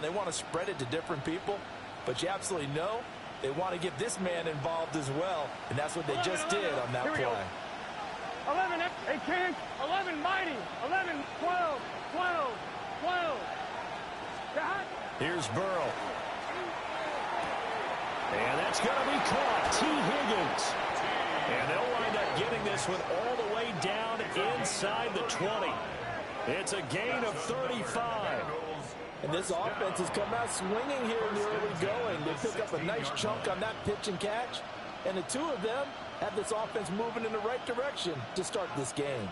They want to spread it to different people, but you absolutely know they want to get this man involved as well, and that's what they just did on that play. 11, 8, 10, 11, mighty, 11, 12, 12, 12. Here's Burrow. And that's going to be caught. T. Higgins. And they'll wind up getting this one all the way down inside the 20. It's a gain of 35. And this offense has come out swinging here in the early going. They pick up a nice chunk on that pitch and catch. And the two of them have this offense moving in the right direction to start this game.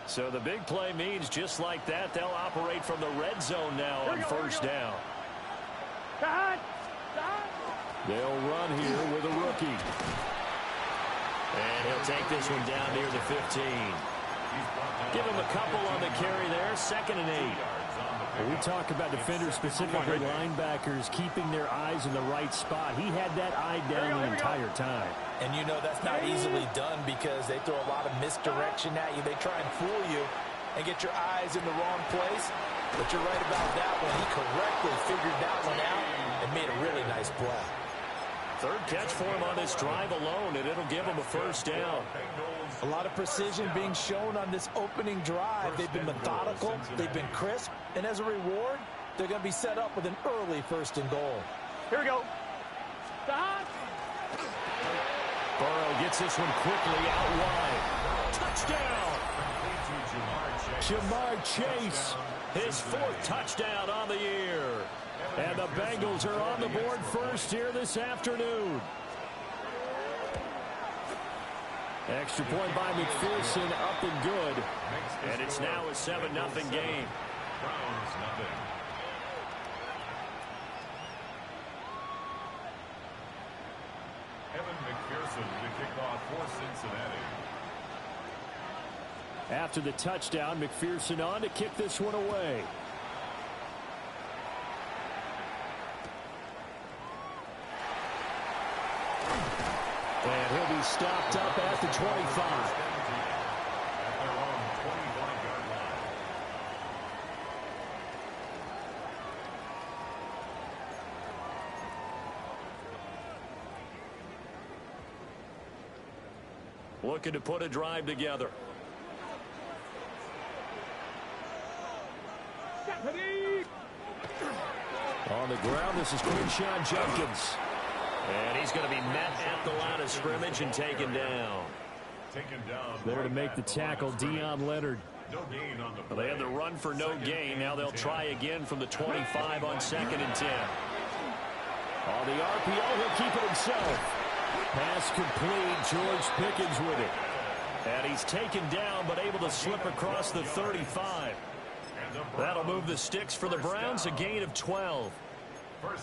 So the big play means just like that, they'll operate from the red zone now on first down. They'll run here with a rookie. And he'll take this one down near the 15. Give him a couple on the carry there, 2nd and 8. When we talk about defenders, specifically linebackers, keeping their eyes in the right spot. He had that eye down the entire time. And you know that's not easily done because they throw a lot of misdirection at you. They try and fool you and get your eyes in the wrong place. But you're right about that one. He correctly figured that one out and made a really nice play. Third catch for him on this drive alone, and it'll give him a first down. A lot of precision being shown on this opening drive. They've been methodical. They've been crisp. And as a reward, they're going to be set up with an early 1st and goal. Here we go. Burrow gets this one quickly out wide. Touchdown! Jamar Chase, his 4th touchdown on the year. And the Bengals are on the board first here this afternoon. Extra point by McPherson, up and good. And it's now a 7-0 game. Evan McPherson to kick off for Cincinnati. After the touchdown, McPherson on to kick this one away. And he'll be stopped up at the 25. Looking to put a drive together. On the ground, this is Quinshon Judkins. And he's going to be met at the line of scrimmage and taken down. There to make the tackle, Deion Leonard. Well, they had the run for no gain. Now they'll try again from the 25 on 2nd and 10. On the RPO, he'll keep it himself. Pass complete. George Pickens with it. And he's taken down, but able to slip across the 35. That'll move the sticks for the Browns, a gain of 12.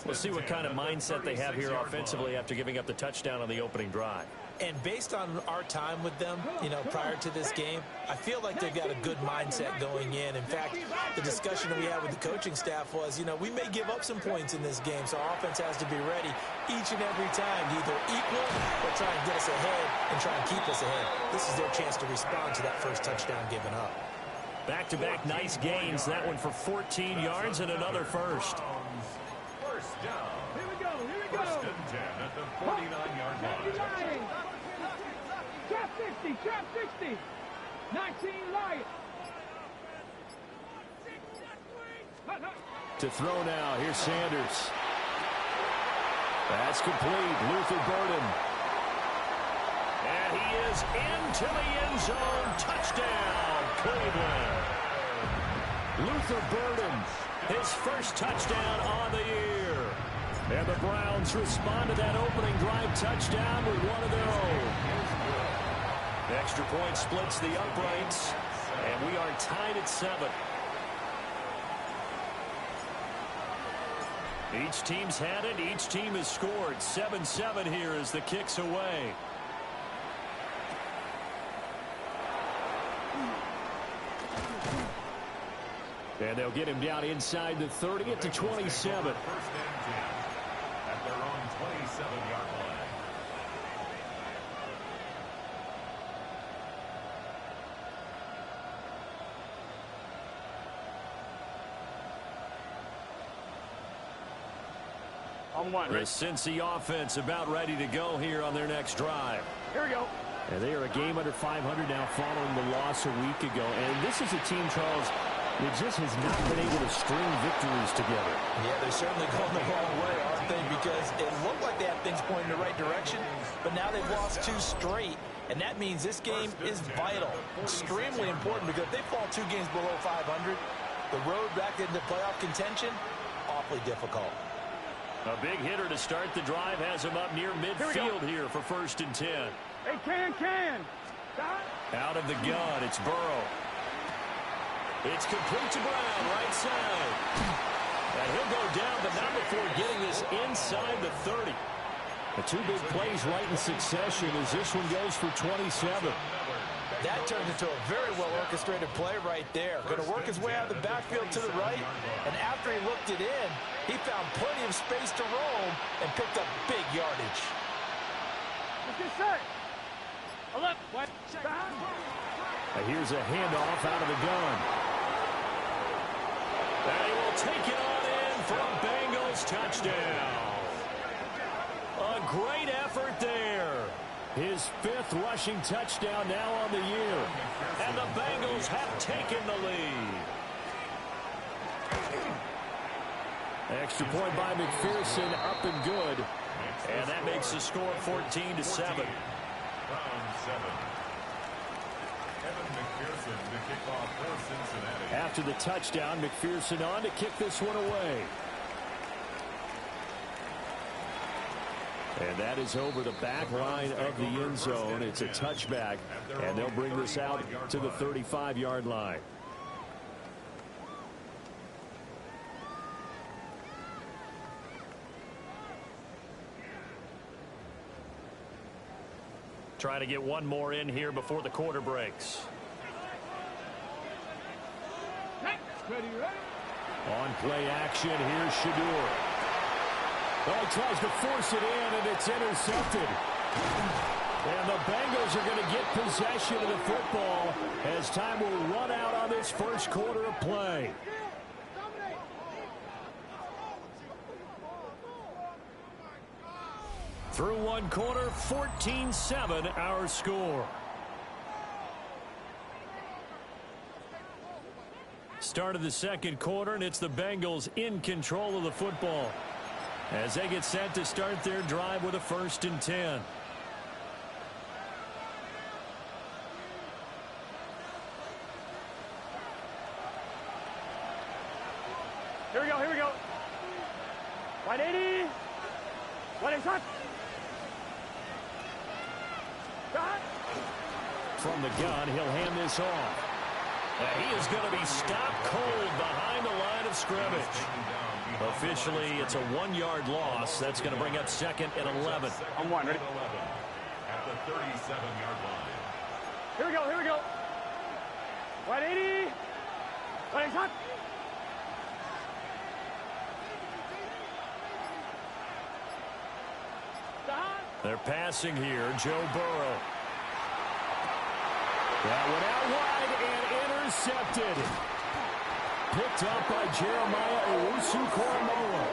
We'll see what kind of mindset they have here offensively after giving up the touchdown on the opening drive. And based on our time with them, you know, prior to this game, I feel like they've got a good mindset going in. In fact, the discussion that we had with the coaching staff was, you know, we may give up some points in this game, so our offense has to be ready each and every time to either equal or try and get us ahead and try and keep us ahead. This is their chance to respond to that first touchdown given up. Back-to-back nice gains. That one for 14 yards and another first. First down. Here we go. 1st and 10 at the 49-yard line. Trap 60, trap 60. 19 light. To throw now, here's Sanders. That's complete. Luther Burden. And he is into the end zone. Touchdown, Cleveland. Luther Burden, his first touchdown on the year. And the Browns respond to that opening drive touchdown with one of their own. The extra point splits the uprights, and we are tied at 7. Each team's had it. Each team has scored. 7-7 here as the kick's away. And they'll get him down inside the 30 at the 27. First and 10 at their own On one. The Cincy offense about ready to go here on their next drive. Here we go. And they are a game under 500 now following the loss a week ago. And this is a team, Charles, that just has not been able to string victories together. Yeah, they're certainly going the wrong way, aren't they? Because it looked like they had things pointing in the right direction, but now they've lost 2 straight. And that means this game is vital, extremely important, because if they fall 2 games below 500, the road back into playoff contention, awfully difficult. A big hitter to start the drive has him up near midfield here for 1st and 10. Hey, can. Stop. Out of the gun, it's Burrow. It's complete to Brown, right side. And he'll go down, but not before getting this inside the 30. The 2 big plays right in succession as this one goes for 27. That turns into a very well-orchestrated play right there. Going to work his way out of the backfield to the right, and after he looked it in, he found plenty of space to roam and picked up big yardage. Let's get set. 11. Here's a handoff out of the gun. And he will take it on in for a Bengals touchdown. A great effort there. His 5th rushing touchdown now on the year. And the Bengals have taken the lead. Extra point by McPherson, up and good. And that makes the score 14-7. Round 7. Evan McPherson to kick off for Cincinnati. After the touchdown, McPherson on to kick this one away. And that is over the back line of the end zone. It's a touchback, and they'll bring this out to the 35-yard line. Try to get one more in here before the quarter breaks. Ready. On play action, here's Shadur. Oh, he tries to force it in, and it's intercepted. And the Bengals are going to get possession of the football as time will run out on this first quarter of play. Through one quarter, 14-7 our score. Start of the second quarter, and it's the Bengals in control of the football as they get set to start their drive with a 1st and 10. Here we go. Wide 80. Wide 80. Shot. From the gun, he'll hand this off. And he is going to be stopped cold behind the line of scrimmage. Officially, it's a 1-yard loss. That's going to bring up 2nd and 11. On one. Ready? At the 37-yard line. Here we go. Wide 80. Wide 80. Shot. They're passing here. Joe Burrow. That one out wide and intercepted. Picked up by Jeremiah Owusu-Koramoah.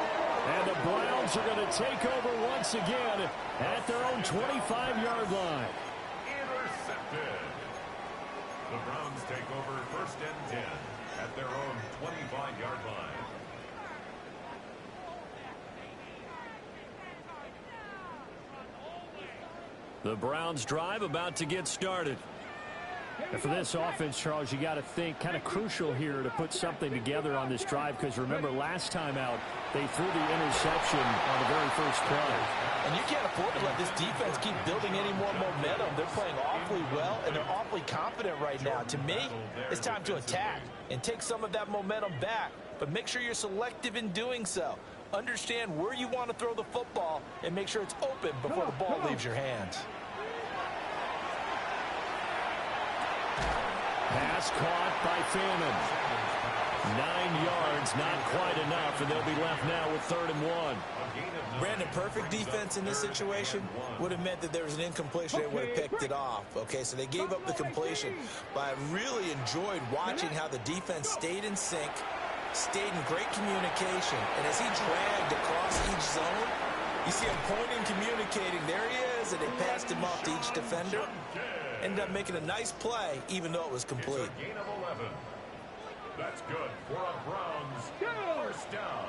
And the Browns are going to take over once again at their own 25-yard line. Intercepted. The Browns take over 1st and 10 at their own 25-yard line. The Browns drive about to get started. And for this offense, Charles, you got to think kind of crucial here to put something together on this drive, because remember last time out they threw the interception on the very first play. And you can't afford to let this defense keep building any more momentum. They're playing awfully well, and they're awfully confident right now. To me, it's time to attack and take some of that momentum back, but make sure you're selective in doing so. Understand where you want to throw the football and make sure it's open before the ball leaves your hands. Pass caught by Famine. 9 yards, not quite enough, and they'll be left now with 3rd and 1. Brandon, perfect defense in this situation would have meant that there was an incompletion. They would have picked it off. Okay, so they gave up the completion. But I really enjoyed watching how the defense stayed in sync, stayed in great communication, and as he dragged across each zone, You see him pointing, communicating. There he is, and they passed him off to each defender. Ended up making a nice play, even though it was complete. It's a gain of 11. That's good for a Browns first down.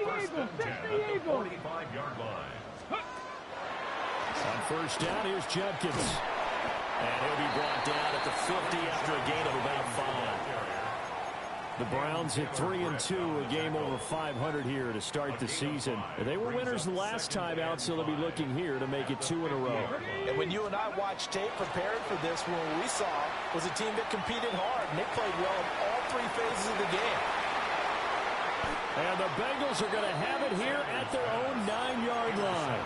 First and 10 at the 45-yard line. On first down, here's Judkins. And he'll be brought down at the 50 after a gain of about 5. The Browns hit 3-2, a game over 500 here to start the season. They were winners the last time out, so they'll be looking here to make it 2 in a row. And when you and I watched tape preparing for this, what we saw was a team that competed hard, and they played well in all 3 phases of the game. And the Bengals are going to have it here at their own 9-yard line.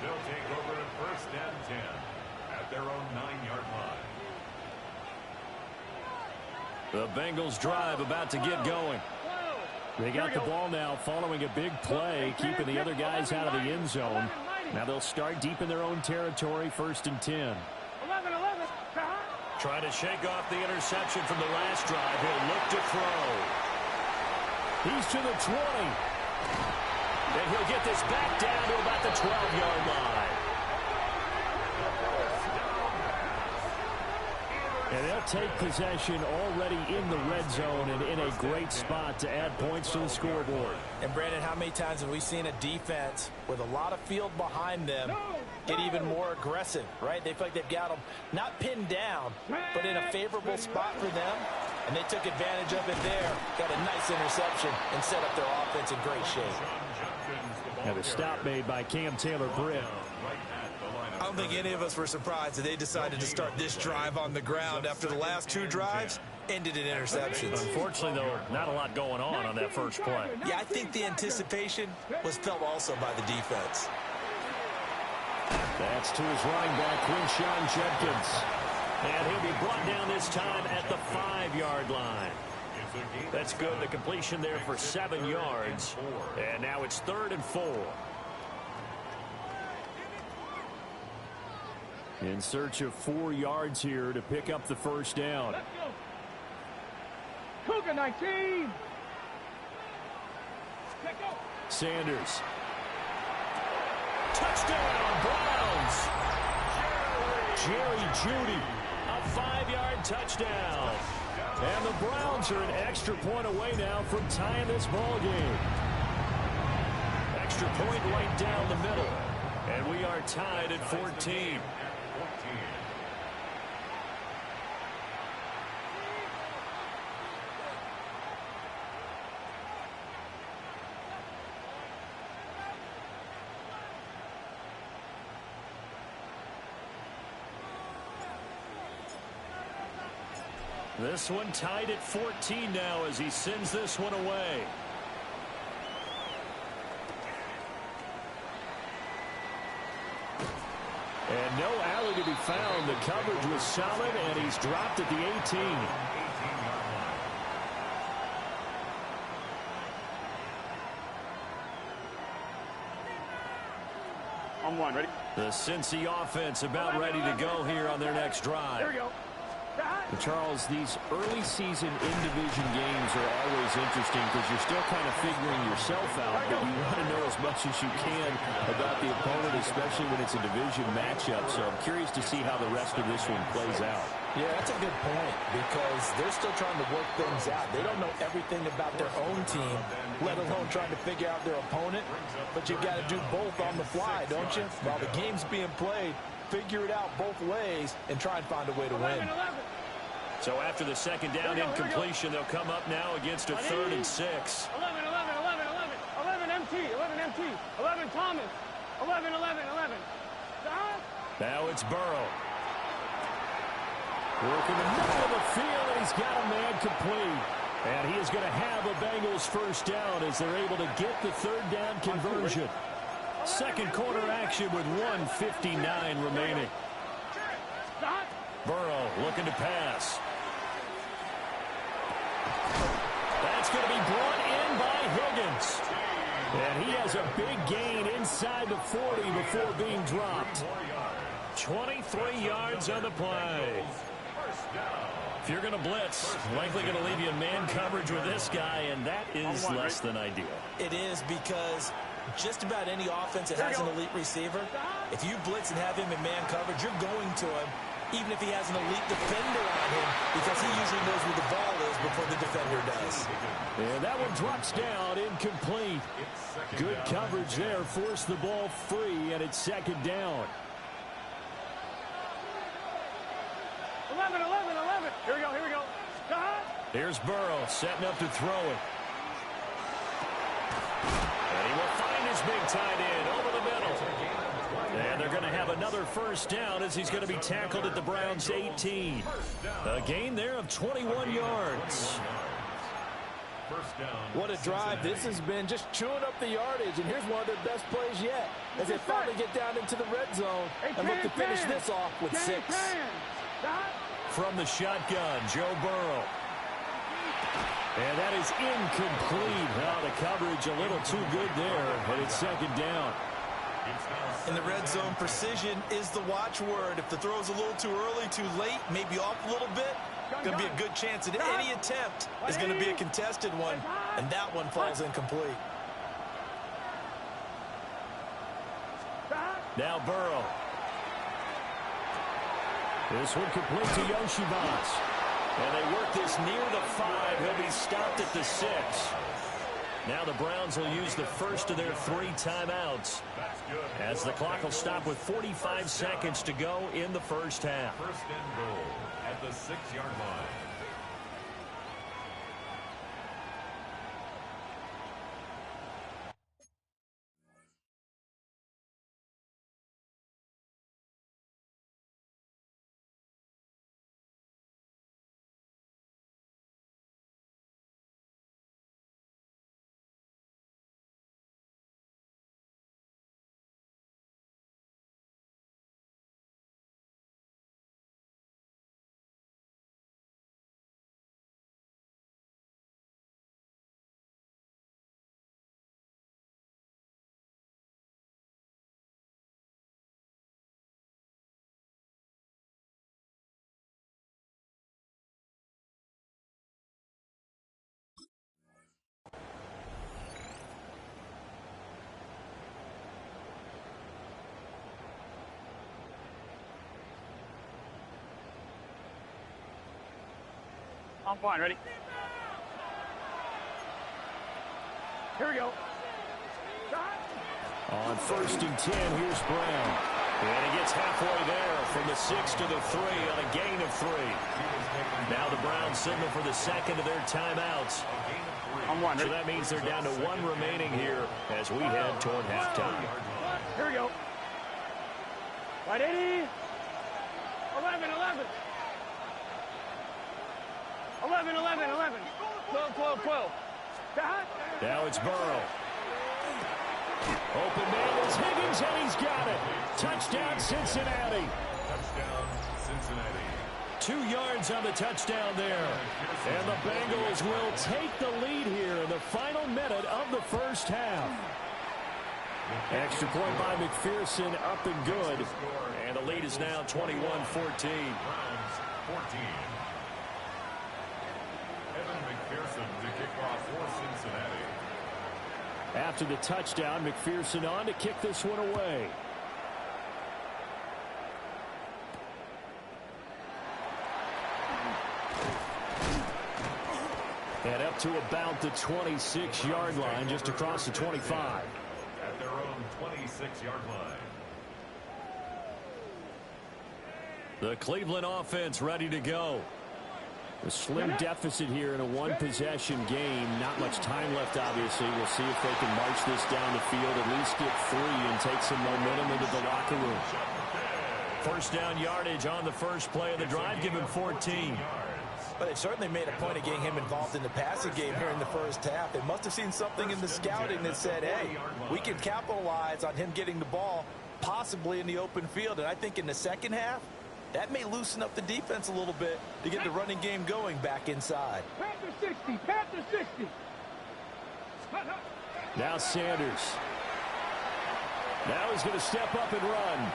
They'll take over at first and 10 at their own 9-yard line. The Bengals drive about to get going. They got the ball now following a big play, keeping the other guys out of the end zone. Now they'll start deep in their own territory, first and 10. 11. Trying to shake off the interception from the last drive. He'll look to throw. He's to the 20. And he'll get this back down to about the 12-yard line. And they'll take possession already in the red zone and in a great spot to add points to the scoreboard. And, Brandon, how many times have we seen a defense with a lot of field behind them get even more aggressive, right? They feel like they've got them not pinned down, but in a favorable spot for them. And they took advantage of it there, got a nice interception, and set up their offense in great shape. And a stop made by Cam Taylor-Britt. I don't think any of us were surprised that they decided to start this drive on the ground after the last 2 drives ended in interceptions. Unfortunately, though, not a lot going on that first play. Yeah, I think the anticipation was felt also by the defense. That's to his running back, Quinshon Judkins. And he'll be brought down this time at the 5-yard line. That's good. The completion there for 7 yards. And now it's 3rd and 4. In search of 4 yards here to pick up the first down. Cougar 19. Sanders. Touchdown, Browns. Jerry Jeudy, a 5-yard touchdown. And the Browns are an extra point away now from tying this ball game. Extra point right down the middle. And we are tied at 14. This one tied at 14 now as he sends this one away. And no alley to be found. The coverage was solid, and he's dropped at the 18. On 1, ready? The Cincy offense about ready to go here on their next drive. Here we go. But Charles, these early season in-division games are always interesting because you're still kind of figuring yourself out, but you want to know as much as you can about the opponent, especially when it's a division matchup. So I'm curious to see how the rest of this one plays out. Yeah, that's a good point because they're still trying to work things out. They don't know everything about their own team, let alone trying to figure out their opponent. But you've got to do both on the fly, don't you? While the game's being played, figure it out both ways and try and find a way to win. So after the second down incompletion, they'll come up now against a 3rd and 6. 11 MT, 11 Thomas, 11. Now it's Burrow. Working the middle of the field, and he's got a man complete. And he is going to have a Bengals first down as they're able to get the 3rd down conversion. Second quarter action with 1:59 remaining. Burrow looking to pass. That's going to be brought in by Higgins. And he has a big gain inside the 40 before being dropped. 23 yards on the play. If you're going to blitz, likely going to leave you in man coverage with this guy, and that is less than ideal. It is, because just about any offense that has an elite receiver, if you blitz and have him in man coverage, you're going to him, even if he has an elite defender on him, because he usually knows where the ball is before the defender does. And that one drops down, incomplete. Good coverage there, forced the ball free, and it's second down. 11. Here we go. Here's Burrow setting up to throw it. And he will find his big tight end over the middle. And they're going to have another first down as he's going to be tackled at the Browns' 18. A gain there of 21 yards. What a drive this has been, just chewing up the yardage. And here's one of their best plays yet, as they finally get down into the red zone and look to finish this off with 6. From the shotgun, Joe Burrow. And that is incomplete. Well, the coverage a little too good there, and it's second down. In the red zone, precision is the watchword. If the throw's a little too early, too late, maybe off a little bit, going to be a good chance that any attempt is going to be a contested one, and that one falls incomplete. Now Burrow. This one complete to Yoshibas. And they work this near the 5. He'll be stopped at the 6. Now the Browns will use the first of their 3 timeouts, as the clock will stop with 45 seconds to go in the first half. First and goal at the 6-yard line. I'm fine. Ready? Here we go. On first and 10, here's Brown. And he gets halfway there from the 6 to the 3 on a gain of 3. Now the Browns signal for the second of their timeouts. So that means they're down to 1 remaining here as we head toward halftime. Here we go. Right, 80. 11. 12. Now it's Burrow. Open man is Higgins, and he's got it. Touchdown, Cincinnati. Touchdown, Cincinnati. 2 yards on the touchdown there. And the Bengals will take the lead here in the final minute of the first half. Extra point by McPherson, up and good. And the lead is now 21-14. Browns 14. Evan McPherson to kick off for Cincinnati. After the touchdown, McPherson on to kick this one away. And up to about the 26-yard line, just across the 25. At their own 26-yard line. The Cleveland offense ready to go. A slim deficit here in a one-possession game. Not much time left, obviously. We'll see if they can march this down the field, at least get 3 and take some momentum into the locker room. First down yardage on the first play of the drive. Give him 14. But they've certainly made a point of getting him involved in the passing game here in the first half. They must have seen something in the scouting that said, hey, we can capitalize on him getting the ball possibly in the open field. And I think in the second half, that may loosen up the defense a little bit to get the running game going back inside. Panther 60. Now Sanders. Now he's going to step up and run.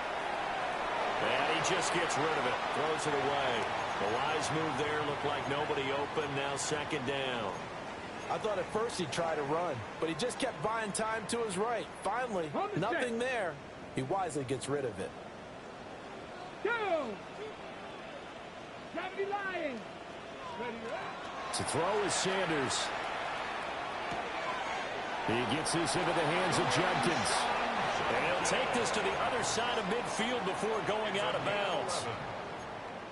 And he just gets rid of it. Throws it away. The wise move there. Looked like nobody open. Now second down. I thought at first he'd try to run, but he just kept buying time to his right. Finally, nothing there. He wisely gets rid of it. Go! 70 Lions. To throw is Sanders. He gets this into the hands of Judkins. And he'll take this to the other side of midfield before going out of bounds.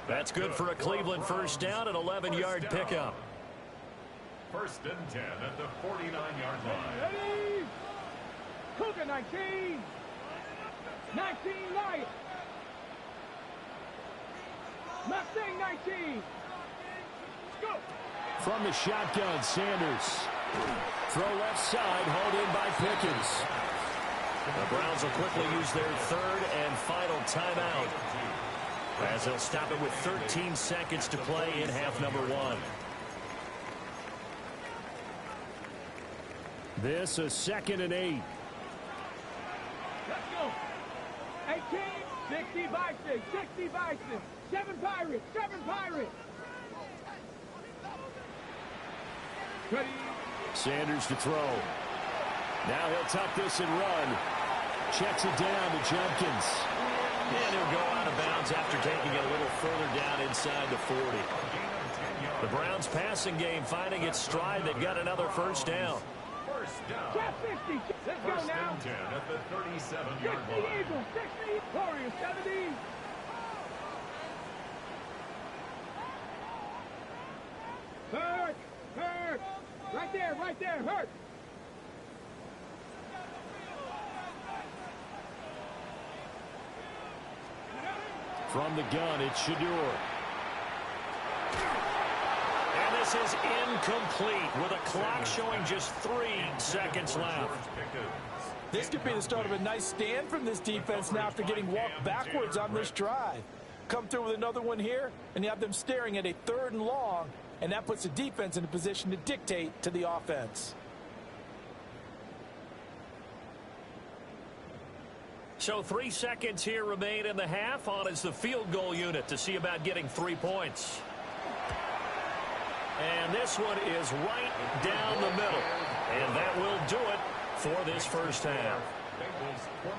That's good for a Cleveland first down, an 11-yard pickup. First and 10 at the 49-yard line. Ready? Cougar 19. 19 Lions. Mustang 19. Go. From the shotgun, Sanders. Throw left side, hauled in by Pickens. The Browns will quickly use their third and final timeout, as they'll stop it with 13 seconds to play in half number 1. This a 2nd and 8. Let's go. 18, 60 Bison, 60 Bison, 7 Pirates, 7 Pirates. Ready. Sanders to throw. Now he'll tuck this and run. Checks it down to Judkins. And he'll go out of bounds after taking it a little further down inside the 40. The Browns passing game finding its stride. They've got another first down. First down. Trap 50. Let's go First now. and 10 at the 37-yard 60 line. Eagles, 60 Warriors, 70. Hurt. Hurt. Right there, hurt. From the gun, it's Shador. And this is incomplete with a clock showing just 3 seconds left. This could be the start of a nice stand from this defense now after getting walked backwards on this drive. Come through with another one here, and you have them staring at a 3rd and long, and that puts the defense in a position to dictate to the offense. So 3 seconds here remain in the half. On is the field goal unit to see about getting 3 points. And this one is right down the middle. And that will do it for this first half.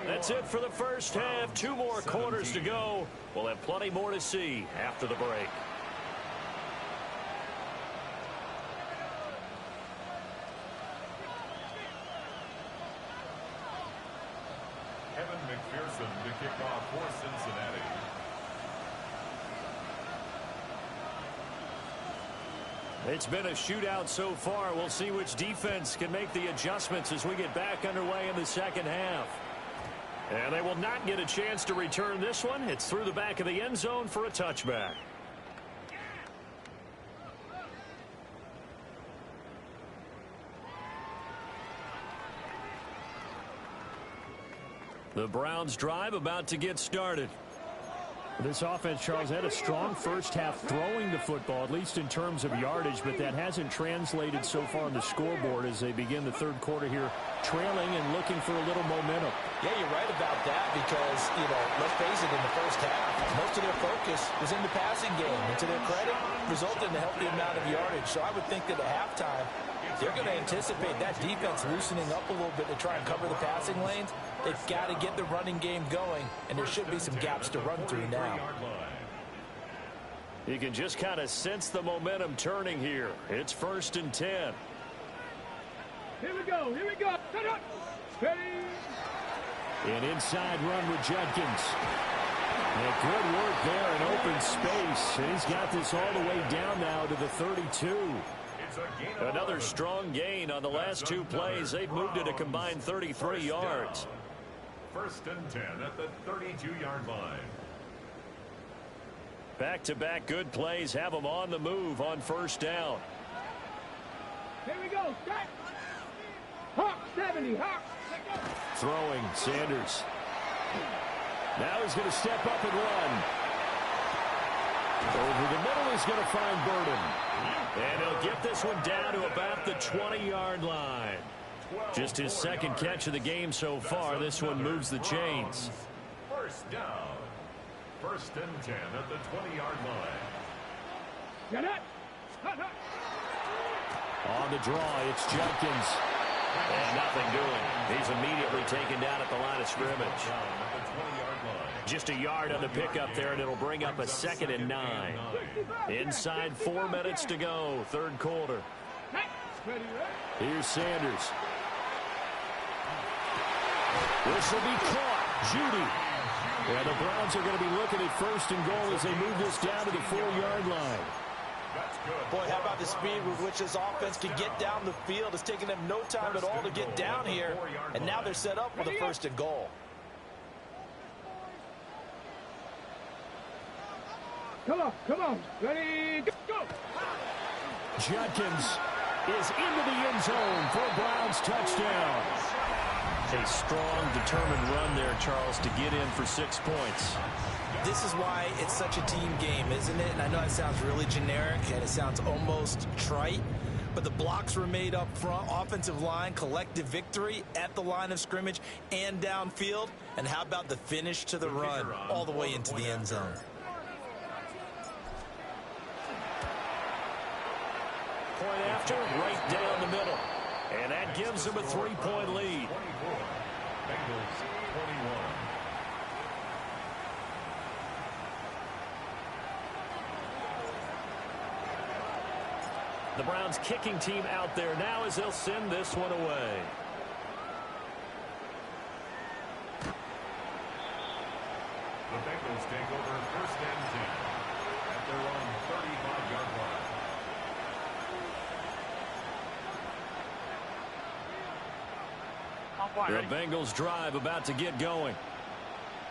That's it for the first half. 2 more quarters to go. We'll have plenty more to see after the break. Kevin McPherson to kick off for Cincinnati. It's been a shootout so far. We'll see which defense can make the adjustments as we get back underway in the second half. And they will not get a chance to return this one. It's through the back of the end zone for a touchback. The Browns drive about to get started. This offense, Charles, had a strong first half throwing the football, at least in terms of yardage, but that hasn't translated so far on the scoreboard as they begin the third quarter here, trailing and looking for a little momentum. Yeah, you're right about that because, let's face it, in the first half, most of their focus was in the passing game. And to their credit, resulted in a healthy amount of yardage. So I would think that at halftime, they're going to anticipate that defense loosening up a little bit to try and cover the passing lanes. They've got to get the running game going, and there should be some gaps to run through now. You can just kind of sense the momentum turning here. It's 1st and 10. Here we go. Set up. Ready. An inside run with Judkins. And good work there in open space. And he's got this all the way down now to the 32. Another strong gain on the last 2 plays. They've moved it a combined 33 yards. 1st and 10 at the 32-yard line. Back-to-back good plays have them on the move on 1st down. Here we go. Set. Hawk 70. Hawk. Throwing, Sanders. Now he's going to step up and run. Over the middle, he's going to find Burden. And he'll get this one down to about the 20-yard line. Just his 2nd catch of the game so far. This one moves the chains. First down. 1st and 10 at the 20-yard line. On the draw, it's Judkins. And nothing doing. He's immediately taken down at the line of scrimmage. Just a yard on the pickup there, and it'll bring up a 2nd and 9. Inside 4 minutes to go, third quarter. Here's Sanders. This will be caught. Judy. And the Browns are going to be looking at 1st and goal as they move this down to the 4-yard line. Boy, how about the speed with which this offense can get down the field? It's taking them no time at all to get down here. And now they're set up with a 1st and goal. Come on. Ready, go. Judkins is into the end zone for a Browns touchdown. A strong, determined run there, Charles, to get in for 6 points. This is why it's such a team game, isn't it? And I know it sounds really generic and it sounds almost trite, but the blocks were made up front, offensive line, collective victory at the line of scrimmage and downfield. And how about the finish to the run all the way into the end zone? Point after, right down the middle. And that gives them a 3-point lead. Bengals 21. The Browns kicking team out there now as they'll send this one away. The Bengals take over 1st and 10 at their own 35-yard line. The Bengals drive about to get going.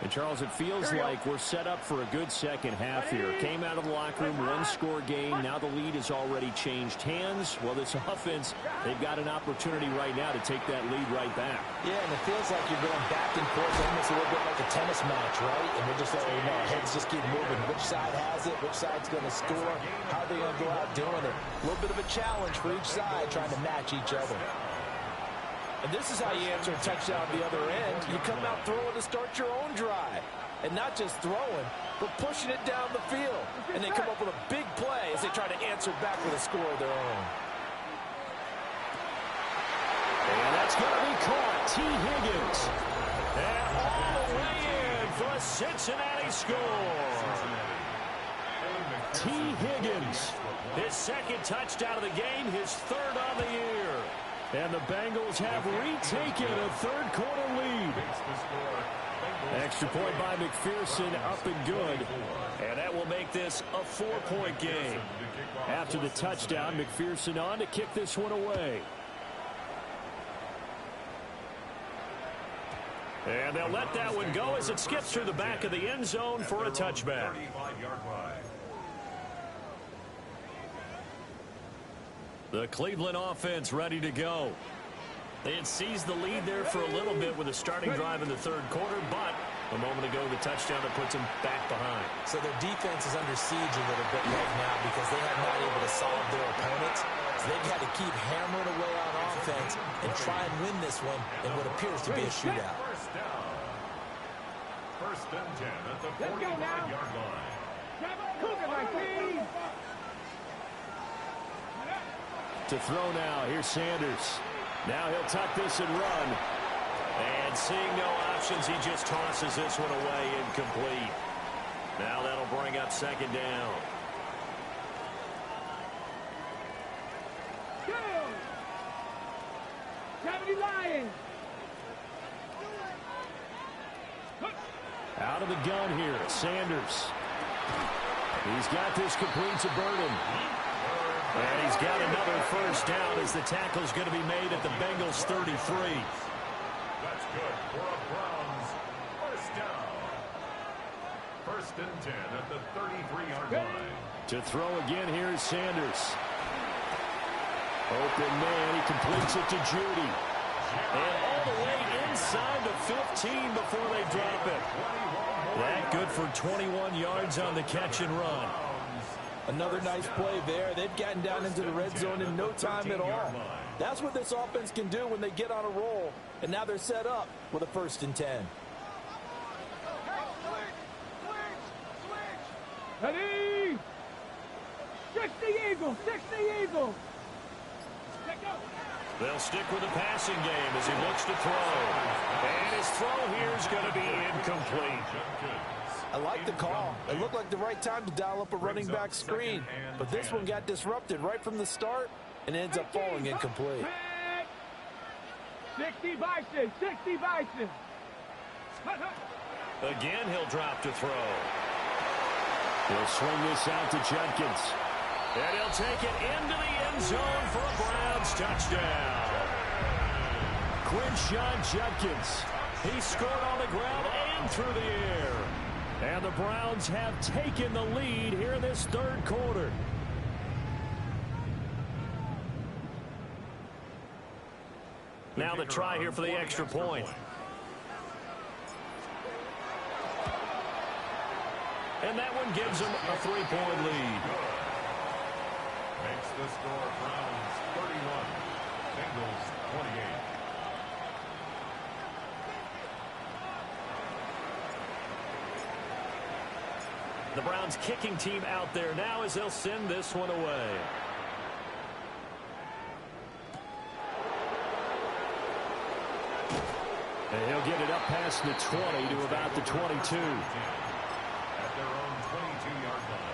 And, Charles, it feels like we're set up for a good second half here. Came out of the locker room, 1-score game. Now the lead has already changed hands. Well, this offense, they've got an opportunity right now to take that lead right back. Yeah, and it feels like you're going back and forth almost a little bit like a tennis match, right? And we're just letting you know, heads just keep moving. Which side has it? Which side's going to score? How are they going to go out doing it? A little bit of a challenge for each side trying to match each other. And this is how you answer a touchdown the other end. You come out throwing to start your own drive. And not just throwing, but pushing it down the field. And they come up with a big play as they try to answer back with a score of their own. And that's going to be caught. T. Higgins. And all the way in for a Cincinnati score. T. Higgins. His 2nd touchdown of the game, his 3rd on the year. And the Bengals have retaken a third-quarter lead. Extra point by McPherson, up and good. And that will make this a 4-point game. After the touchdown, McPherson on to kick this one away. And they'll let that one go as it skips through the back of the end zone for a touchback. The Cleveland offense ready to go. They had seized the lead there for a little bit with a starting drive in the 3rd quarter, but a moment ago the touchdown that puts them back behind. So their defense is under siege a little bit right now because they have not able to solve their opponents. So they've had to keep hammering away on offense and try and win this one in what appears to be a shootout. 1st and 10 at the 45-yard line. To throw now, here's Sanders. Now he'll tuck this and run. And seeing no options, he just tosses this one away incomplete. Now that'll bring up 2nd down. Out of the gun here, Sanders. He's got this complete to Burton. And he's got another 1st down as the tackle's going to be made at the Bengals 33. That's good for a Browns 1st down. 1st and 10 at the 33-yard line. To throw again, here's Sanders. Open man, he completes it to Judy. And all the way inside the 15 before they drop it. That good for 21 yards on the catch and run. Another nice play there. They've gotten down into the red zone in no time at all. That's what this offense can do when they get on a roll. And now they're set up with a 1st and 10. Ready? They'll stick with the passing game as he looks to throw. And his throw here is going to be incomplete. I like the call. It looked like the right time to dial up a running back screen. But this one got disrupted right from the start and ends up falling incomplete. 60 Bison, 60 Bison. Again, he'll drop to throw. He'll swing this out to Judkins. And he'll take it into the end zone for a Browns touchdown. Quinshon Judkins. He scored on the ground and through the air. And the Browns have taken the lead here in this third quarter. Now the try here for the extra point. And that one gives them a 3-point lead. Makes the score Browns 31, Bengals 28. The Browns kicking team out there now as they'll send this one away. And he'll get it up past the 20 to about the 22. At their own 22-yard line.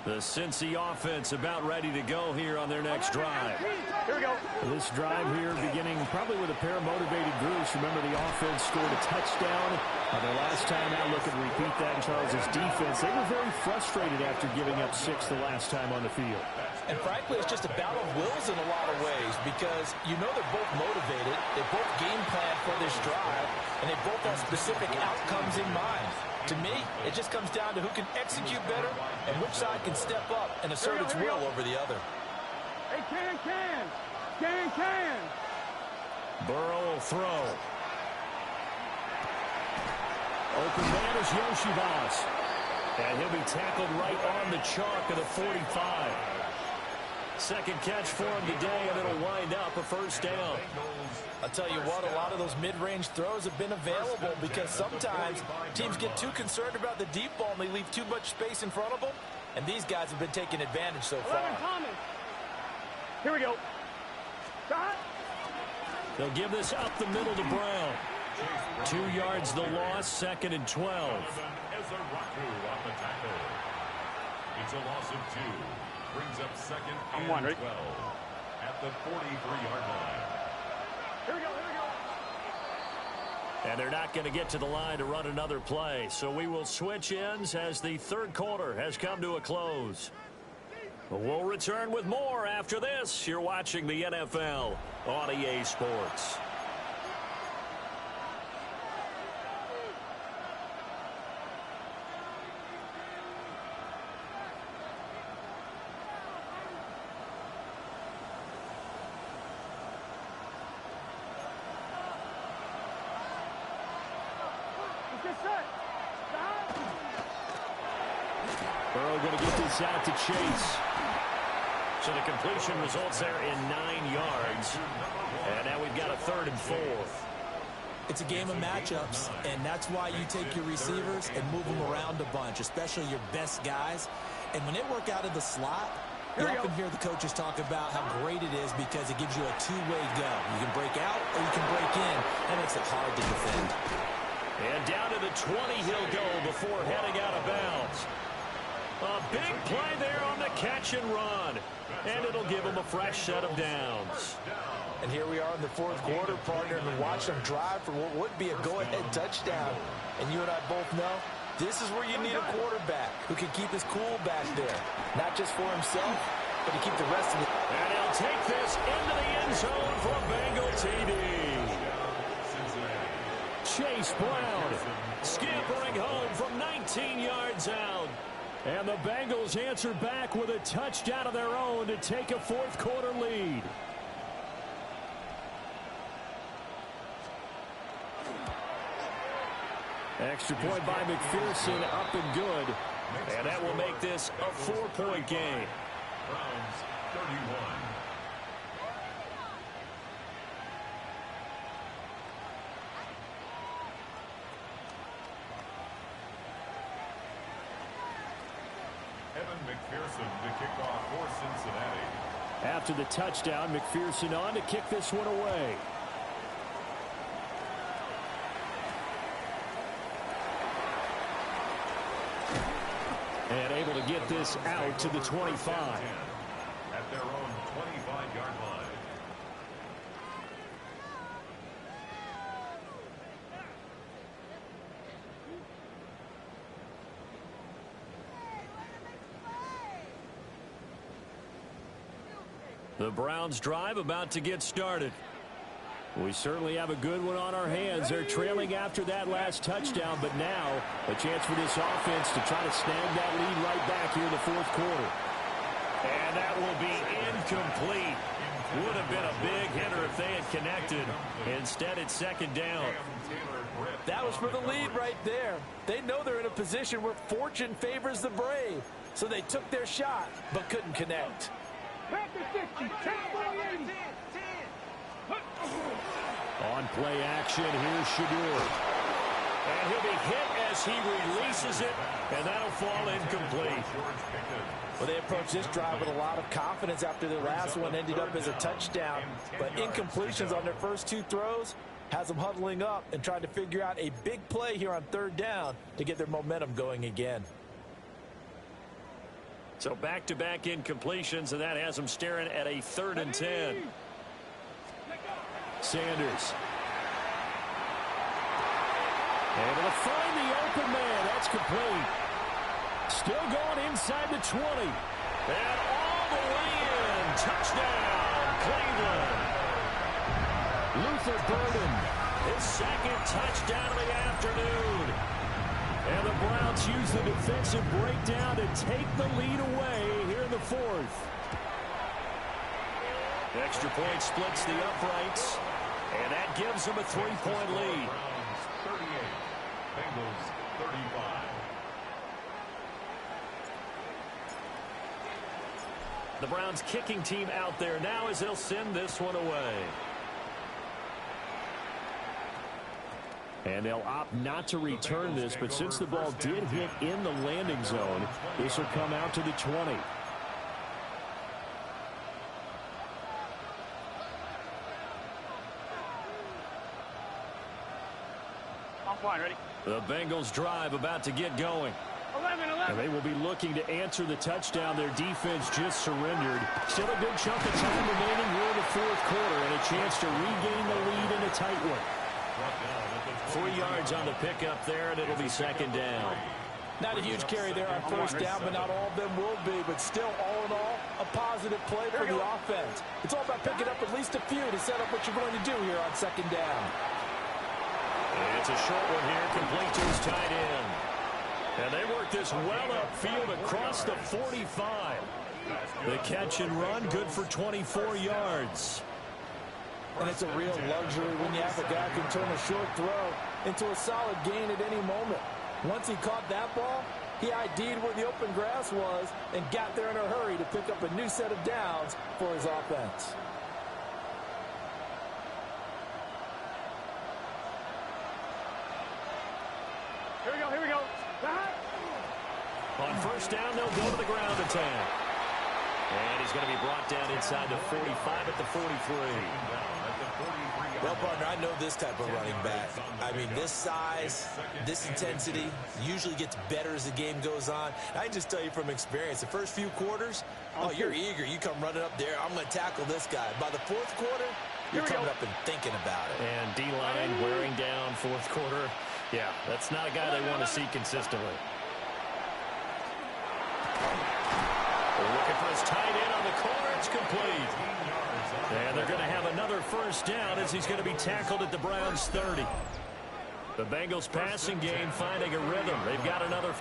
The Cincy offense about ready to go here on their next drive. Here we go. This drive here beginning probably with a pair of motivated groups. Remember, the offense scored a touchdown their last time out. Look at repeat that in Charles's defense. They were very frustrated after giving up 6 the last time on the field. And frankly, it's just a battle of wills in a lot of ways because you know they're both motivated. They both game plan for this drive, and they both have specific outcomes in mind. To me, it just comes down to who can execute better and which side can step up and assert its will over the other. Hey, can. Burrow will throw. Open man is Yoshivas. And he'll be tackled right on the chalk of the 45. Second catch for him today, and it'll wind up a first down. I'll tell you what, a lot of those mid-range throws have been available because sometimes teams get too concerned about the deep ball and they leave too much space in front of them, and these guys have been taking advantage so far. Here we go. They'll give this up the middle to Brown. 2 yards the loss, 2nd and 12. It's a loss of 2. Brings up 2nd and 12 at the 43-yard line. Here we go. And they're not going to get to the line to run another play. So we will switch ends as the third quarter has come to a close. We'll return with more after this. You're watching the NFL on EA Sports. Burrow going to get this out to Chase. So the completion results there in 9 yards. And now we've got a 3rd and 4. It's a game of matchups, and that's why you take your receivers and move them around a bunch, especially your best guys. And when they work out of the slot, you often hear the coaches talk about how great it is because it gives you a two-way go. You can break out or you can break in. That makes it hard to defend. And down to the 20 he'll go before heading out of bounds. A big play there on the catch and run. And it'll give him a fresh set of downs. And here we are in the fourth quarter, partner, and watch them drive for what would be a go-ahead touchdown. And you and I both know this is where you need a quarterback who can keep his cool back there. Not just for himself, but to keep the rest of the... And he'll take this into the end zone for a Bengal TD. Chase Brown scampering home from 19 yards out. And the Bengals answer back with a touchdown of their own to take a fourth quarter lead. Extra point by McPherson, up and good. And that will make this a 4-point game. Browns 31, Evan McPherson to kick off for Cincinnati. After the touchdown, McPherson on to kick this one away. And able to get this out to the 25. At their own 25-yard line. The Browns drive about to get started. We certainly have a good one on our hands. They're trailing after that last touchdown, but now a chance for this offense to try to snag that lead right back here in the fourth quarter. And that will be incomplete. Would have been a big hitter if they had connected. Instead, it's second down. That was for the lead right there. They know they're in a position where fortune favors the brave. So they took their shot, but couldn't connect. On play action, here's Shadur. And he'll be hit as he releases it, and that'll fall incomplete. Well, they approached this drive with a lot of confidence after their last one ended up as a touchdown. But incompletions on their first two throws has them huddling up and trying to figure out a big play here on third down to get their momentum going again. So back-to-back incompletions, and that has them staring at a 3rd and 10. Sanders. Able to find the open man. That's complete. Still going inside the 20. And all the way in. Touchdown, Cleveland. Luther Burden. His second touchdown of the afternoon. And the Browns use the defensive breakdown to take the lead away here in the fourth. Extra point splits the uprights, and that gives them a 3-point lead. Browns 38, Bengals 35. The Browns kicking team out there now as they'll send this one away. And they'll opt not to return this, but since the ball did hit in the landing zone, this will come out to the 20. I'm fine, ready? The Bengals drive about to get going. 11. And they will be looking to answer the touchdown. Their defense just surrendered. Still a good chunk of time remaining here in the fourth quarter, and a chance to regain the lead in a tight one. 3 yards on the pickup there, and it'll be second down. Not a huge carry there on first down, but not all of them will be. But still, all in all, a positive play for the offense. It's all about picking up at least a few to set up what you're going to do here on second down. It's a short one here, complete to his tight end. And they work this well upfield across the 45. The catch and run, good for 24 yards. And it's a real luxury when you have a guy who can turn a short throw into a solid gain at any moment. Once he caught that ball, he ID'd where the open grass was and got there in a hurry to pick up a new set of downs for his offense. Here we go, here we go. On first down, they'll go to the ground attack. And he's going to be brought down inside the 45 at the 43. Well, partner, I know this type of running back. I mean, this size, this intensity usually gets better as the game goes on. I can just tell you from experience, the first few quarters, oh, you're eager. You come running up there, I'm going to tackle this guy. By the fourth quarter, you're coming up and thinking about it. And D-line wearing down fourth quarter. Yeah, that's not a guy they want to see consistently. They're looking for his tight end on the corner. It's complete. And they're going to have another first down as he's going to be tackled at the Browns' 30. The Bengals passing game finding a rhythm. They've got another.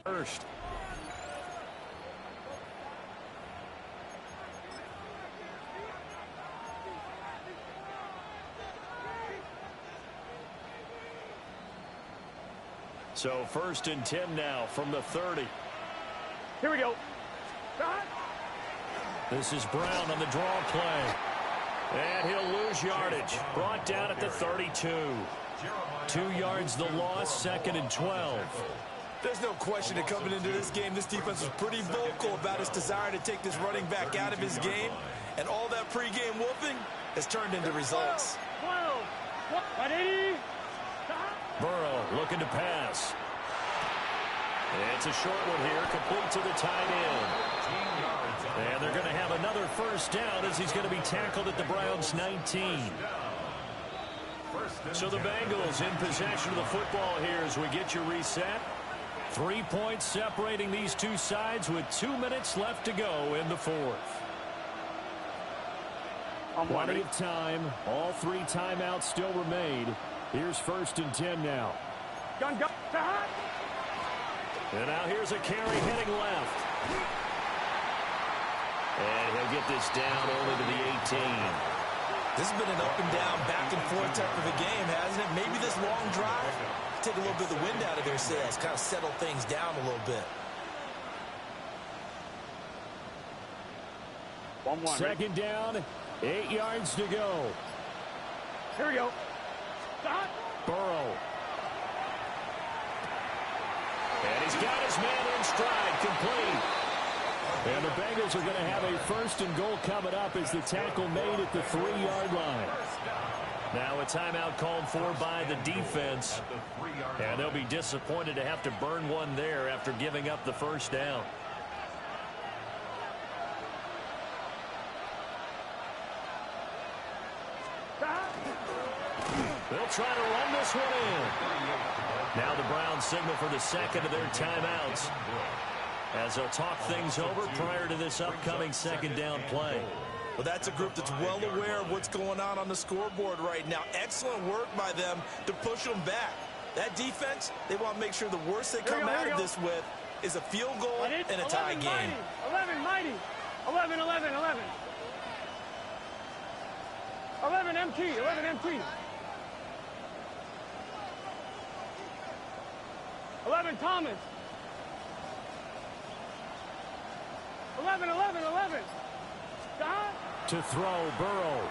First. So 1st and 10 now from the 30. Here we go. This is Brown on the draw play. And he'll lose yardage. Brought down at the 32. 2 yards the loss, 2nd and 12. There's no question that coming into this game, this defense was pretty vocal about its desire to take this running back out of his game. And all that pregame whooping has turned into results. 180. Burrow looking to pass. It's a short one here, complete to the tight end. And they're going to have another 1st down as he's going to be tackled at the Browns' 19. So the Bengals in possession of the football here as we get you reset. 3 points separating these two sides with 2 minutes left to go in the 4th. Plenty of time. All 3 timeouts still remain. Here's 1st and 10 now. Gun. And now here's a carry heading left. And he'll get this down only to the 18. This has been an up and down, back and forth type of a game, hasn't it? Maybe this long drive, take a little bit of the wind out of their sails, kind of settle things down a little bit. 1-1. 2nd down, 8 yards to go. Here we go. Burrow. And he's got his man in stride, complete. And the Bengals are going to have a 1st and goal coming up as the tackle made at the 3-yard line. Now a timeout called for by the defense. And they'll be disappointed to have to burn one there after giving up the 1st down. They'll try to run this one in. Now the Browns signal for the 2nd of their timeouts, as they'll talk things over prior to this upcoming 2nd down play. Well, that's a group that's well aware of what's going on the scoreboard right now. Excellent work by them to push them back. That defense, they want to make sure the worst they come out of this with is a field goal and a tie game. 11 mighty. 11 MT. 11 MT. 11 Thomas. 11. To throw, Burrow.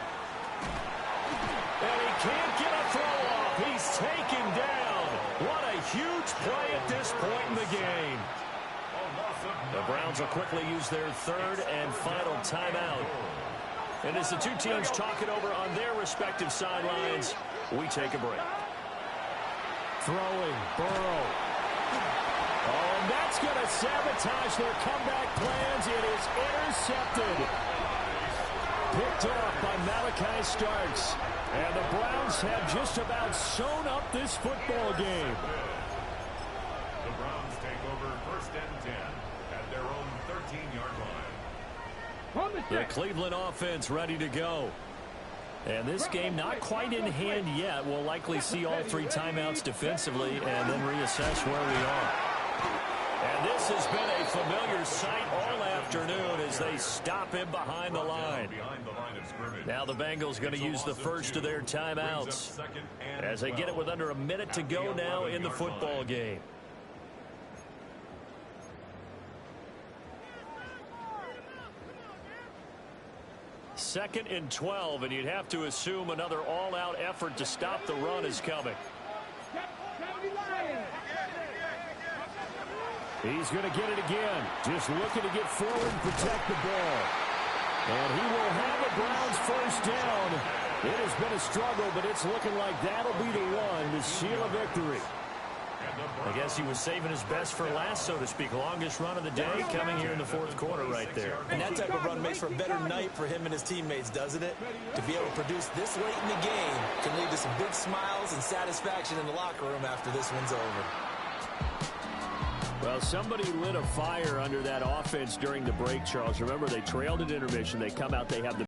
And he can't get a throw off. He's taken down. What a huge play at this point in the game. The Browns will quickly use their 3rd and final timeout. And as the two teams talk it over on their respective sidelines, we take a break. Throwing, Burrow. Oh, and that's going to sabotage their comeback plans. It is intercepted. Picked off by Malachi Starks. And the Browns have just about sewn up this football game. The Browns take over 1st and 10 at their own 13-yard line. The Cleveland offense ready to go. And this game not quite in hand yet. We'll likely see all 3 timeouts defensively and then reassess where we are. And this has been a familiar sight all afternoon as they stop him behind the line. Now the Bengals going to use the 1st of their timeouts as they get it with under a minute to go now in the football game. Second and 12, and you'd have to assume another all-out effort to stop the run is coming. He's going to get it again. Just looking to get forward and protect the ball. And he will have the Browns 1st down. It has been a struggle, but it's looking like that'll be the one to seal a victory. I guess he was saving his best for last, so to speak. Longest run of the day coming here in the 4th quarter right there. And that type of run makes for a better night for him and his teammates, doesn't it? To be able to produce this late in the game can lead to some big smiles and satisfaction in the locker room after this one's over. Well, somebody lit a fire under that offense during the break, Charles. Remember, they trailed at intermission. They come out, they have the